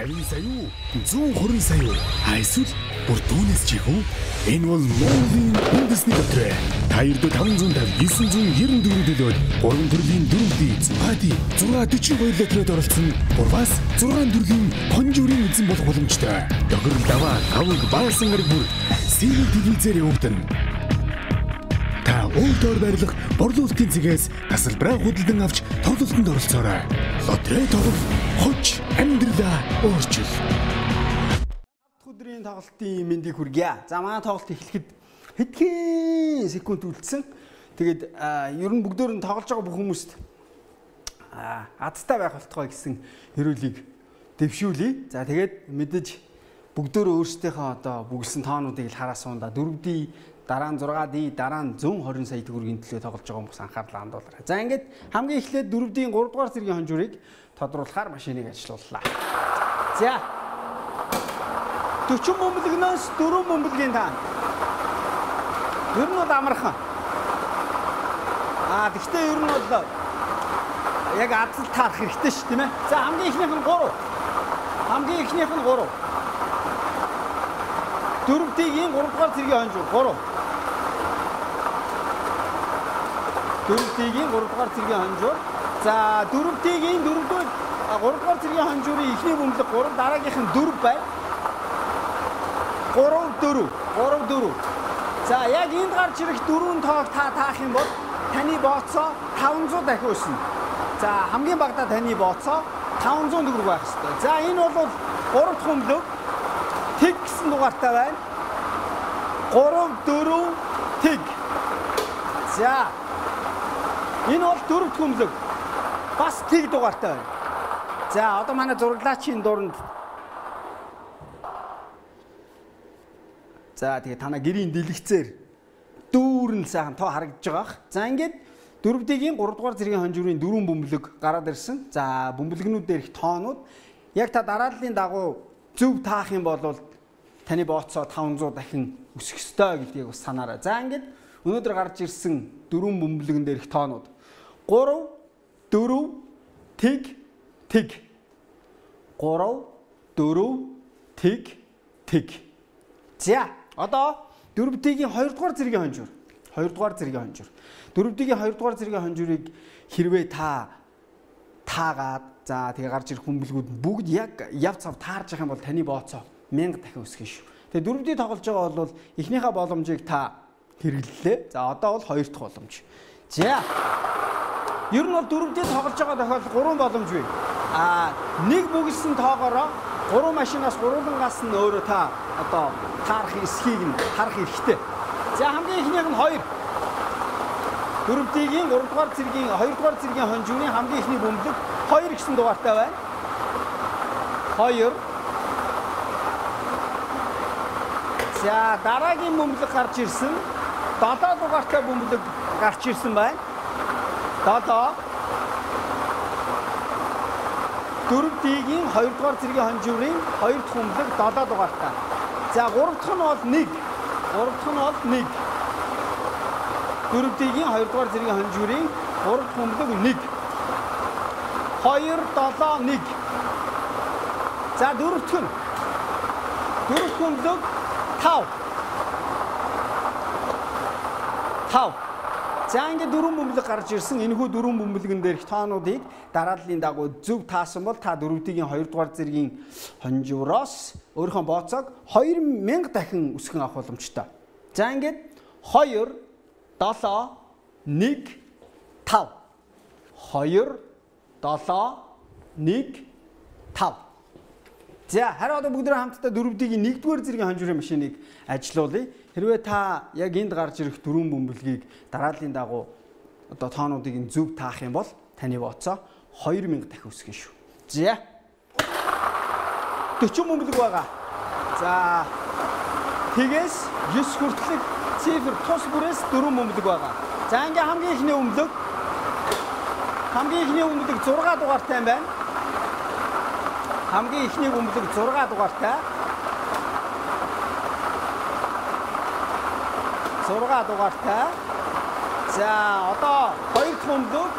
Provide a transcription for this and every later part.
50 сая юу? 120 сая юу? Эсвэл бүр түүнээс ч их үү? Энэ бол Монголын үндэсний дотроо. Та ердөө 550 994 төлөөд 3 төрлийн дөрөвдий Зугаати 642 литрээр оролцсон. Урвас 6 төрлийн хонжуурын эзэн болох боломжтой. Дохирол даваа тавг баасан гараг бүр сэрэл телевизээр явагдана. Та өөртөө барилах борлуулалтын цэгээс тасалбараа худалдан авч тоглолтод оролцоорой. Лотерей тоглох хоч амьдралаа өөрчил. Өдрийн тоглолтын мэндийг хүргье. За манай тоглолт эхлэхэд хэдхэн секунд үлдсэн. Тэгээд ер нь бүгдөө нь тоглож байгаа бүх хүмүүст азтай байх болтугай гэсэн хэрүүлийг дэвшүүлье. За тэгээд мэдээж бүгдөө өөрсдийнхөө одоо бүгэлсэн тоонуудыг л хараасан да 4D дараа нь 6D дараа нь 120 сая төгрөгийн төлөө тоглож байгаа хүмүүс анхаарлаа хандуулаарай. За ингээд хамгийн эхлээд 4D-ийн 3 дугаар зэргийн хонжуурыг тодруулахаар машиныг ажилууллаа. За 40 бөмбөлгнөөс 4 бөмбөлгийн таан. Ер нь бол амархан. Гэхдээ ер нь бол яг азал таарах хэрэгтэй шүү, тийм ээ. За хамгийн эхнийх нь 3. Хамгийн эхнийх нь 3. 4D-ийн 3 дугаар зэргийн хонжуур 3. 4D-ийн 3 дугаар зэргийн хонжуур. За 4D-ийн 3 дугаар зэргийн хонжуурын эхний бөмбөлөг 3, дараагийнх нь 4 байна. 3 4. За яг энд гарч ирэх 4 тоог та таах юм бол таны бооцоо 500 дахин өснө. За хамгийн багадаа таны бооцоо 500 төгрөг байх ёстой. За энэ бол 3 дахь бөмбөлөг тэг гэсэн дугаартай байна. 3 4 тэг. За энэ бол 4 дахь бөмбөлөг бас тэг дугаартай байна. За одоо манай зураглаачийн дууранд за тэгээ танаа гэрийн дэлгэцээр дүүрэн сайхан тоо харагдаж байгаах. За ингээд 4D-ийн 3 дугаар зэргийн хонжуурын 4 бөмбөлөг гараад ирсэн. За бөмбөлгнүүд дээрх тоонууд яг та дарааллын дагуу зөв таах юм бол таны бооцоо 500 дахин өсөх ёстой гэдгийг бас санаарай. За ингээд өнөөдөр гарч ирсэн 4 бөмбөлгөн дээрх тоонууд 3 4 тэг тэг 3 4 тэг тэг. За одоо 4D-ийн 2 дугаар зэргийн хонжуур. 2 дугаар зэргийн хонжуур. 4D-ийн 2 дугаар зэргийн хонжуурыг хэрвээ та таагаад за тэгээ гарч ирэх бөмбөлгүүд бүгд яг яв цав таарж явах юм бол таны бооцоо 1000 дахин өсгөн шүү. Тэгээ 4D тоглож байгаа бол эхнийхээ боломжийг та хэрэглэлээ. За одоо бол 2 дахь боломж. За ер нь бол 4D тоглож байгаа тохиолдолд 3 боломж бий. Нэг бүгэлсэн тоогоороо 3 машинаас гурвангаас нь өөрөө та одоо таарах эсхийг нь харах хэрэгтэй. За хамгийн эхнийх нь 2. 4D-ийн 3 дугаар зэргийн 2 дугаар зэргийн хонжууны хамгийн эхний бөмбөлөг 2 гэсэн дугаартай байна. 2. За дараагийн бөмбөлөг гарч ирсэн. 7 дугаартай бөмбөлөг гарч ирсэн байна. 7. 4D-ийн 2 дугаар зэргийн хонжуурын 2 дахь бөмбөлөг 7 дугаартай. За 3 дахь нь бол 1. 3 дахь нь бол 1. 4D-ийн 2 дугаар зэргийн хонжуурын 3 дахь бөмбөлөг 1. 2 7 1. За 4 дахь нь 4 дахь бөмбөлөг 5. 5. За ингээд 4 бөмбөлөг гарч ирсэн. Энэхүү 4 бөмбөлгөн дээрх тоонуудыг дарааллын дагуу зөв таасан бол та 4D-ийн 2 дугаар зэргийн хонжууроос өөрийнхөө бооцоог 2000 дахин өсгөн авах боломжтой. За ингээд 2 7 1 5. 2 7 1 5. За харин одоо бүгдээ хамтдаа 4D-ийн 1-р зэргийн хонжуурын машиныг ажилуулъя. Хэрвээ та яг энд гарч ирэх 4 бөмбөлгийг дарааллын дагуу одоо тоонуудыг зөв таах юм бол таны бооцоо 2000 дахин өсгөн шүү. За 40 бөмбөлөг байгаа. За тэгээс 9 хүртэлх цифр тус бүрээс 4 бөмбөлөг байгаа. За ингээ хамгийн эхний бөмбөлөг 6 дугаартай байна. Хамгийн эхний бөмбөлөг 6 дугаартай. 6 дугаартай. За одоо 2 дахь бөмбөлөг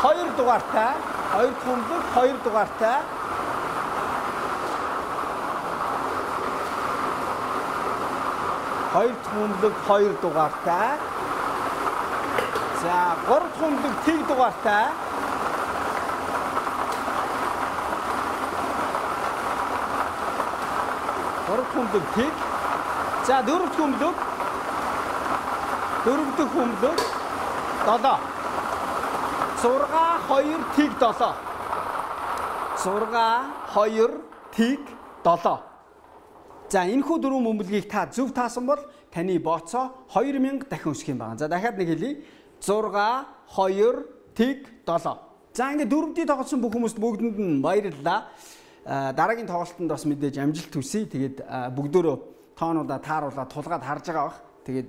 2 дугаартай. 2 дахь бөмбөлөг 2 дугаартай. 2 дахь бөмбөлөг 2 дугаартай. За 3 дахь бөмбөлөг тэг дугаартай. 3 дахь бөмбөлөг тэг. За 4 дахь бөмбөлөг 4 дахь бөмбөлөг 7. 6 2 тэг 7. 6 2 тэг 7. За энэ хүү дөрвөн бөмбөлгийг та зөв таасан бол таны бооцоо 2000 дахин өсөх юм байна. За дахиад нэг хэлье. 6 2 тэг 7. За ингээд дөрөвдөө тоглосон бүх хүмүүст бүгдэнд нь баярлалаа. Дараагийн тоглолтод бас мэдээж амжилт хүсье. Тэгээд бүгдөө тоонуудаа тааруулаад тулгаад харж байгаа бах. Тэгээд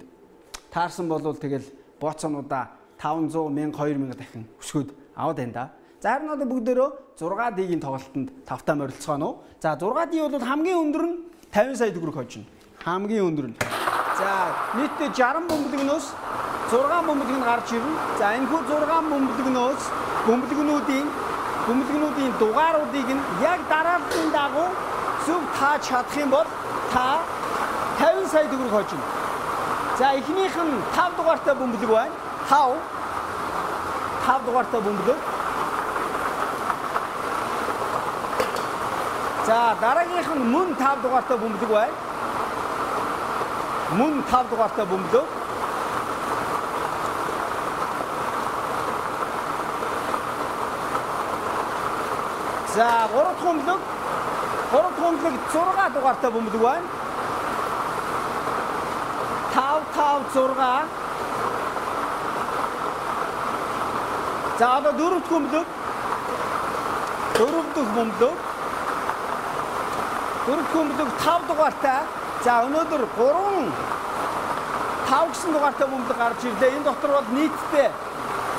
таарсан бол тэгэл бооцоонуудаа 500 1000 2000 дахин өсгөөд аваад байна да. За харин одоо бүгдөө 6D-ийн тоглолтод тавтаа морилцгооно. За 6D бол хамгийн өндөр нь 50 сая төгрөг хожно. Хамгийн өндөр нь. За нийтдээ 60 бөмбөлгнөөс 6 бөмбөлг нь гарч ирнэ. За энэ хүү 6 бөмбөлгнөөс бөмбөлгнүүдийн дугааруудыг нь яг дарааллын дагуу зөв тааж чадах юм бол та 50 сая төгрөг хожно. За эхнийх нь 5 дугаартай бөмбөлөг байна. 5 дугаартай бөмбөлөг. За дараагийнх нь мөн 5 дугаартай бөмбөлөг байна. Мөн 5 дугаартай бөмбөлөг. За 3 дахь бөмбөлөг 6 дугаартай бөмбөлөг байна. 5 5 6. За одоо 4 дахь бөмбөлөг 4 дахь бөмбөлөг 5 дугаартай. За өнөөдөр 3 5 гэсэн дугаартай бөмбөлөг гарч ирлээ. Энэ дотор бол нийтдээ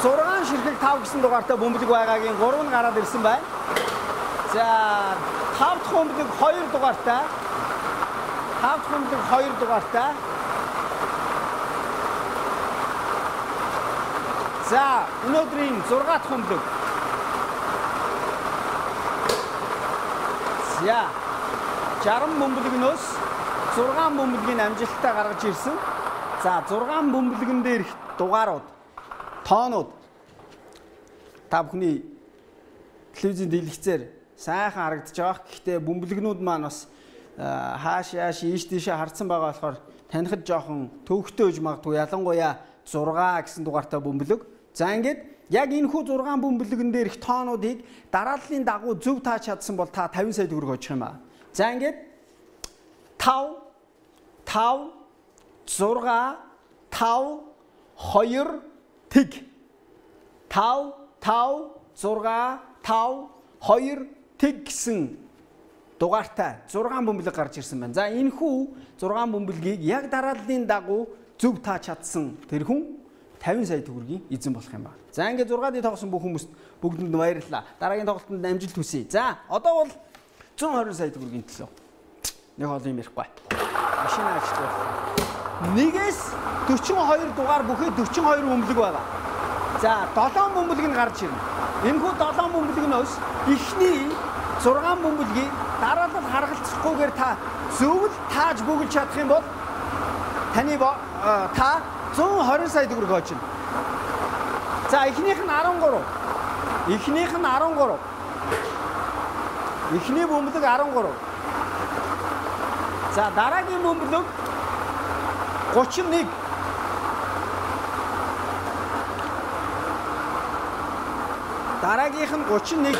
6 ширхэг 5 гэсэн дугаартай бөмбөлөг байгаагийн 3 нь гараад ирсэн байна. За 5 дахь бөмбөлөг 2 дугаартай. 5 дахь бөмбөлөг 2 дугаартай. За өнөөдрийн 6 дахь бөмбөлөг. За 60 бөмбөлгнөөс 6 бөмбөлгийн амжилттай гаргаж ирсэн. За 6 бөмбөлгөн дээрх дугаарууд, тоонууд та бүхний телевизийн дэлгэцээр сайхан харагдаж байгаа. Гэхдээ бөмбөлгнүүд маань бас хааш ийш тийшээ харцсан байгаа болохоор танихд жоохон төвөгтэй үж магадгүй. Ялангуяа 6 гэсэн дугаартай бөмбөлөг. За ингээд яг энэ хүү 6 бөмбөлгөн дээрх тоонуудыг дарааллын дагуу зөв тааж чадсан бол та 50 сая төгрөг очих юм аа. За ингээд 5 5 6 5 2 тэг 5 5 6 5 2 тэг гэсэн дугаартай 6 бөмбөлөг гарч ирсэн байна. За энэ хүү 6 бөмбөлгийг яг дарааллын дагуу зөв тааж чадсан тэр хүн 50 сая төгрөгийн эзэн болох юм байна. За ингээд 6D тоглосон бүх хүмүүст бүгдэнд баярлалаа. Дараагийн тоглолтод амжилт хүсье. За одоо бол 120 сая төгрөгийн төлөө. Нэг хол юм ярихгүй. Машин ажилтдаг. Нэгээс 42 дугаар бүхий 42 бөмбөлөг байгаа. За 7 бөмбөлөг нь гарч ирнэ. Энэ хүү 7 бөмбөлгнөөс эхний 6 бөмбөлгийг дараалал харгалзахгүйгээр та зөвл тааж бүгэлж чадах юм бол таны та 120 сая төгрөг олж байна. За эхнийх нь 13. Эхний бөмбөлөг 13. За дараагийн бөмбөлөг 31. Дараагийнх нь 31.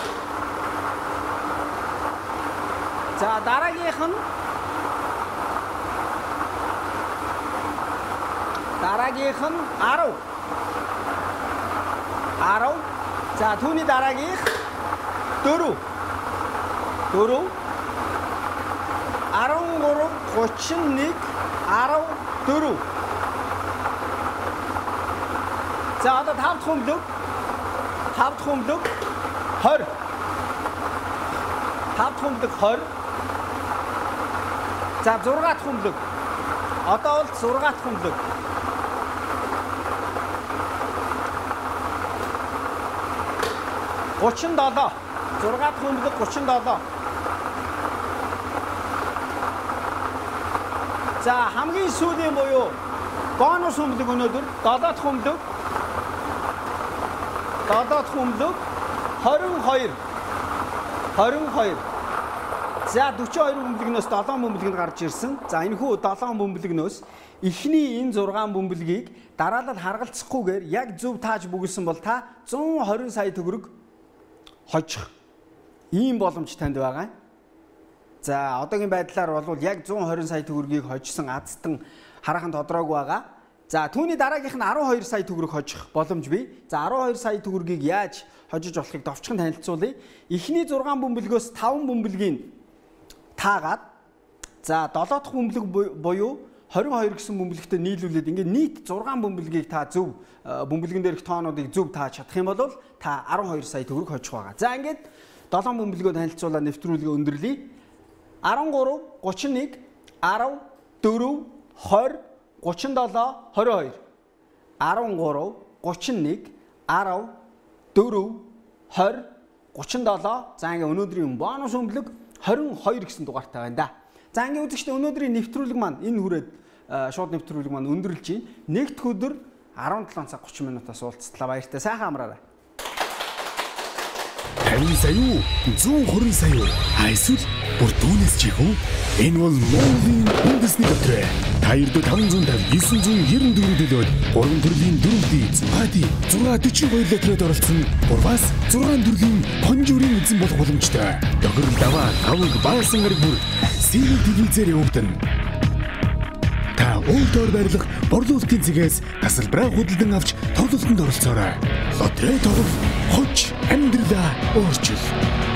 За дараагийнх нь 10. 10. За түүний дараагийнх 4. 13, 31, 14. За одоо 5 дахь бөмбөлөг 20. 5 дахь бөмбөлөг 20. За 6 дахь бөмбөлөг. Одоо бол 6 дахь бөмбөлөг. 37. 6 дахь бөмбөлөг 37. За хамгийн сүүлийн буюу бонус өмлөг өнөөдөр 7 дахь өмлөг 22. За 42 бөмбөлгнөөс 7 бөмбөлгөнд гарч ирсэн. За энэхүү 7 бөмбөлгнөөс эхний энэ 6 бөмбөлгийг дараалал харгалцахгүйгээр яг зөв тааж бүгэлсэн бол та 120 сая төгрөг хожих ийм боломж танд байгаа. За одоогийн байдлаар бол яг 120 сая төгрөгийг хожсон азтан хараахан тодорхойгүй байгаа. За түүний дараагийнх нь 12 сая төгрөг хожих боломж бий. За 12 сая төгрөгийг яаж хожиж болохыг товчхон танилцуулъя. Эхний 6 бөмбөлгөөс 5 бөмбөлгийг таагаад за 7 дахь бөмбөлөг буюу 22 гэсэн бөмбөлөгтөө нийлүүлээд ингээд нийт 6 бөмбөлгийг та зөв бөмбөлгөн дээрх тоонуудыг зөв тааж чадах юм бол та 12 сая төгрөг хожих байгаа. За ингээд 7 бөмбөлгөө танилцуулаад нэвтрүүлгээ өндөрлөе. 13, 31, 10, 4, 20, 37, 22. 13, 31, 10, 4, 20, 37. За ингээ өнөөдрийн бонус бөмбөлөг 22 гэсэн дугаартай байна да. За ингээ үзэгчдээ өнөөдрийн нэвтрүүлэг маань энэ хүрээд шууд нэвтрүүлэг маань өндөрлж байна. Нэгдүгээр өдөр 17 цаг 30 минутаас уулзтлаа. Баяртай сайхан амраарай. 50 сая юу? 120 сая юу? Эсвэл бүр түүнээс ч их үү? Энэ бол Mongolia үндэсний дотроо. Та ердөө 550 994 төлөөд 3 төрлийн дөрөвдий Zubati 642 литрээр оролцсон. Бурбас 6 төрлийн хонжуурын эзэн болох боломжтой. Тохирол даваа авиг баасан гараг бүр сэрэг телевизээр явагдана. Та өөртөө барилах борлуулалтын цэгээс тасалбараа худалдан авч тоглолтод оролцоорой. Лотерей тоглох хоч амьдралаа өөрчил.